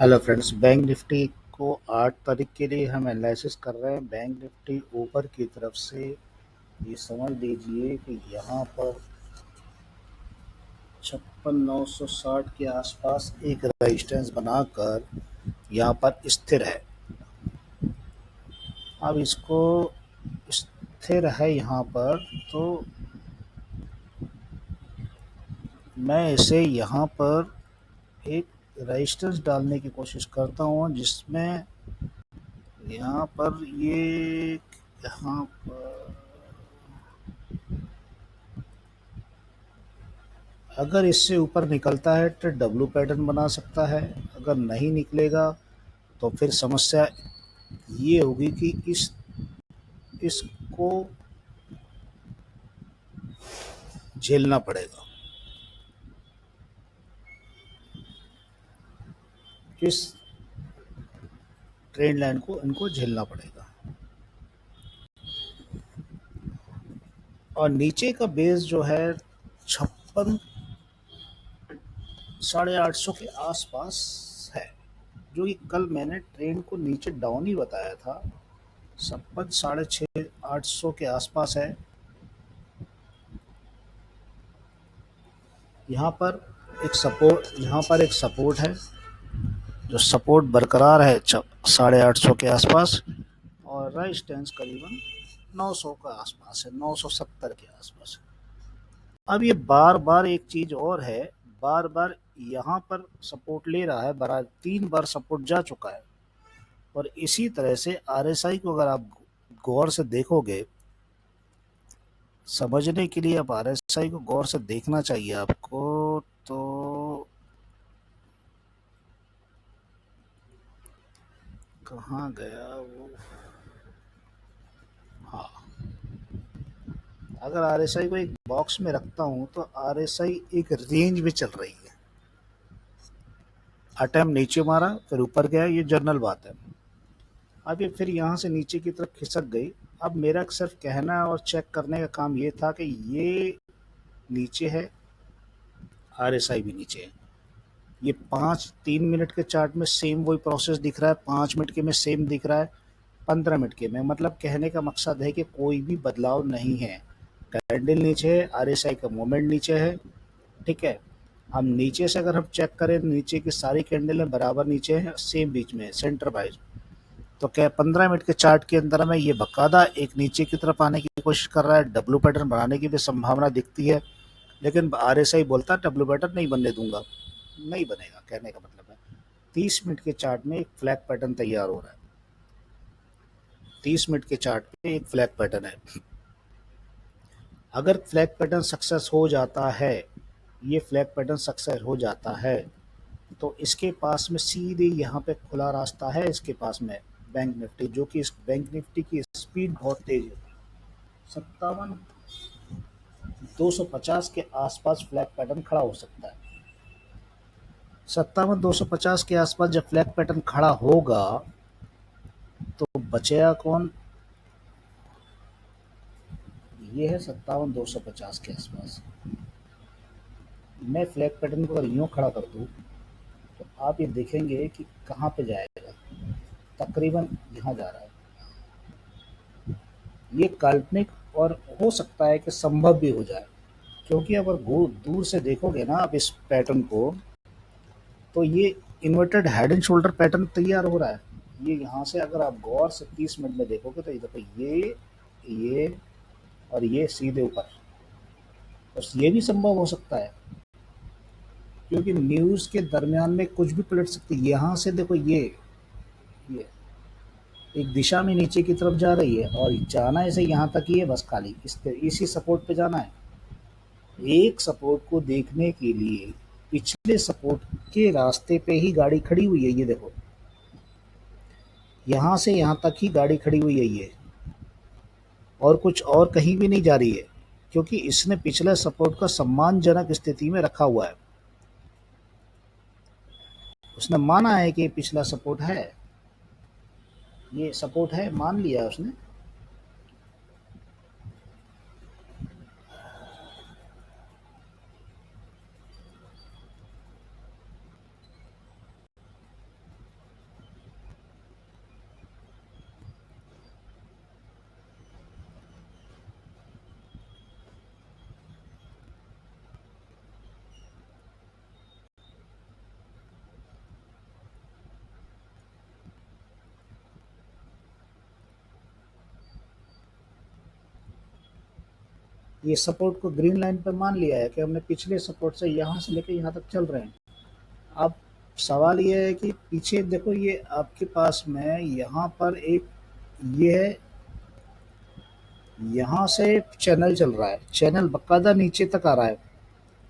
Hello friends, bank Nifty को 8 तारीख के लिए हम एनालिसिस कर रहे हैं। बैंक निफ्टी ऊपर की तरफ से ये समझ लीजिए कि यहाँ पर 56,960 के आसपास एक रेजिस्टेंस बनाकर यहाँ पर स्थिर है। अब इसको स्थिर है यहाँ पर, तो मैं इसे यहाँ पर एक रेजिस्टेंस डालने की कोशिश करता हूँ, जिसमें यहाँ पर यहाँ पर अगर इससे ऊपर निकलता है तो डब्लू पैटर्न बना सकता है। अगर नहीं निकलेगा तो फिर समस्या ये होगी कि इसको झेलना पड़ेगा। इस ट्रेंड लाइन को इनको झेलना पड़ेगा। और नीचे का बेस जो है 56,850 के आसपास है, जो कि कल मैंने ट्रेंड को नीचे डाउन ही बताया था। 56,650-800 के आसपास है। यहाँ पर एक सपोर्ट है, जो सपोर्ट बरकरार है 850 के आसपास, और रेजिस्टेंस करीबन 900 के आसपास है, 970 के आसपास है। अब ये बार बार एक चीज और है, बार बार यहाँ पर सपोर्ट ले रहा है, बराबर 3 बार सपोर्ट जा चुका है। और इसी तरह से आरएसआई को अगर आप गौर से देखोगे, समझने के लिए आप आरएसआई को गौर से देखना चाहिए आपको। तो कहाँ गया वो? हाँ, अगर आरएसआई को एक बॉक्स में रखता हूं तो आरएसआई एक रेंज में चल रही है। अटेम्प्ट नीचे मारा, फिर ऊपर गया, ये जनरल बात है। अब ये फिर यहाँ से नीचे की तरफ खिसक गई। अब मेरा सिर्फ कहना और चेक करने का काम ये था कि ये नीचे है, आरएसआई भी नीचे है। ये 3 मिनट के चार्ट में सेम वही प्रोसेस दिख रहा है, 5 मिनट के में सेम दिख रहा है, 15 मिनट के में। मतलब कहने का मकसद है कि कोई भी बदलाव नहीं है। कैंडल नीचे है, आरएसआई का मोमेंट नीचे है, ठीक है। हम नीचे से अगर हम चेक करें, नीचे की सारी कैंडल बराबर नीचे हैं, सेम बीच में सेंटर वाइज। तो क्या 15 मिनट के चार्ट के अंदर में ये बकायदा एक नीचे की तरफ आने की कोशिश कर रहा है, डब्लू पैटर्न बनाने की भी संभावना दिखती है। लेकिन आरएसआई बोलता है डब्लू पैटर्न नहीं बनने दूंगा। नहीं बनेगा, कहने का मतलब है 30 मिनट के चार्ट में एक फ्लैग पैटर्न तैयार हो रहा है। 30 मिनट के चार्ट में एक फ्लैग पैटर्न है। अगर फ्लैग पैटर्न सक्सेस हो जाता है, ये फ्लैग पैटर्न सक्सेस हो जाता है, तो इसके पास में सीधे यहाँ पे खुला रास्ता है। इसके पास में बैंक निफ्टी, जो कि इस बैंक निफ्टी की स्पीड बहुत तेज है, 57,250 के आसपास फ्लैग पैटर्न खड़ा हो सकता है। 57,250 के आसपास जब फ्लैग पैटर्न खड़ा होगा तो बचेगा कौन? ये है 57,250 के आसपास। मैं फ्लैग पैटर्न को अगर यूँ खड़ा कर दूँ तो आप ये देखेंगे कि कहाँ पे जाएगा, तकरीबन यहाँ जा रहा है। ये काल्पनिक और हो सकता है कि संभव भी हो जाए, क्योंकि अगर दूर से देखोगे ना आप इस पैटर्न को, तो ये inverted head and shoulder pattern तैयार हो रहा है। ये यहाँ से अगर आप गौर से 30 मिनट में देखोगे तो ये देखो, ये और ये सीधे ऊपर। बस ये भी संभव हो सकता है, क्योंकि न्यूज़ के दरमियान में कुछ भी पलट सकती है। यहाँ से देखो, ये एक दिशा में नीचे की तरफ जा रही है, और जाना ऐसे यहाँ तक ही है, बस खाली इसी सपोर्ट पे जाना है। एक सपोर्ट को देखने के लिए पिछले सपोर्ट के रास्ते पे ही गाड़ी खड़ी हुई है। ये देखो, यहाँ से यहाँ तक ही गाड़ी खड़ी हुई है ये, और कुछ और कहीं भी नहीं जा रही है, क्योंकि इसने पिछले सपोर्ट का सम्मानजनक स्थिति में रखा हुआ है। उसने माना है कि ये पिछला सपोर्ट है, ये सपोर्ट है, मान लिया उसने। ये सपोर्ट को ग्रीन लाइन पे मान लिया है कि हमने पिछले सपोर्ट से यहाँ से लेके यहाँ तक चल रहे हैं। अब सवाल ये है कि पीछे देखो, ये आपके पास में यहाँ पर एक ये है, यहाँ से चैनल चल रहा है, चैनल बकायदा नीचे तक आ रहा है।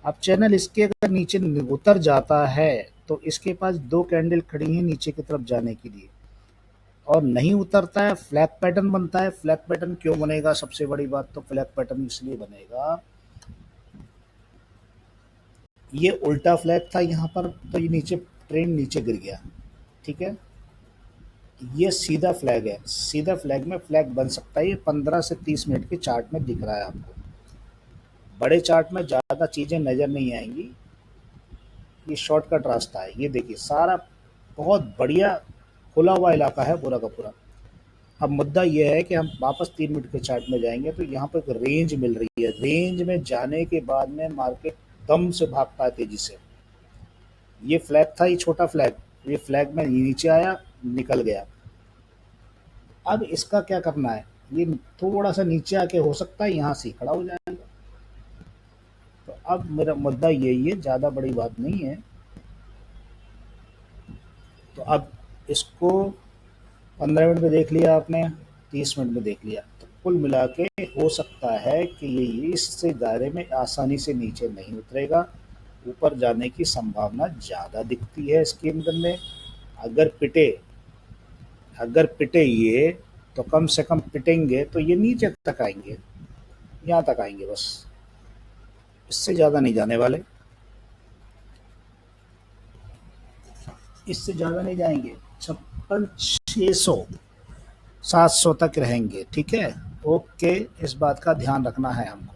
अब चैनल इसके अगर नीचे उतर जाता है तो इसके पास 2 कैंडल खड़ी हैं नीचे की तरफ जाने के लिए, और नहीं उतरता है, फ्लैग पैटर्न बनता है। फ्लैग पैटर्न क्यों बनेगा? सबसे बड़ी बात तो फ्लैग पैटर्न इसलिए बनेगा, ये उल्टा फ्लैग था यहाँ पर, तो ये नीचे ट्रेन नीचे गिर गया, ठीक है। ये सीधा फ्लैग है, सीधा फ्लैग में फ्लैग बन सकता है। ये 15 से 30 मिनट के चार्ट में दिख रहा है आपको, बड़े चार्ट में ज़्यादा चीज़ें नज़र नहीं आएंगी। ये शॉर्टकट रास्ता है, ये देखिए सारा बहुत बढ़िया खुला हुआ इलाका है पूरा का पूरा। अब मुद्दा ये है कि हम वापस 3 मिनट के चार्ट में जाएंगे तो यहाँ पर एक रेंज मिल रही है, रेंज में जाने के बाद में मार्केट दम से भागता है तेजी से। ये फ्लैग था, ये छोटा फ्लैग, ये फ्लैग में नीचे आया, निकल गया। अब इसका क्या करना है, ये थोड़ा सा नीचे आके हो सकता है यहाँ से खड़ा हो जाएगा। तो अब मेरा मुद्दा यही है, ज़्यादा बड़ी बात नहीं है। तो अब इसको 15 मिनट में देख लिया आपने, 30 मिनट में देख लिया, तो कुल मिला के हो सकता है कि ये इससे दायरे में आसानी से नीचे नहीं उतरेगा, ऊपर जाने की संभावना ज़्यादा दिखती है इसके अंदर में। अगर पिटे, अगर पिटे ये, तो कम से कम पिटेंगे तो ये नीचे तक आएंगे, यहाँ तक आएंगे बस, इससे ज़्यादा नहीं जाने वाले, इससे ज़्यादा नहीं जाएंगे। 5600 700 तक रहेंगे, ठीक है। ओके, इस बात का ध्यान रखना है हमको।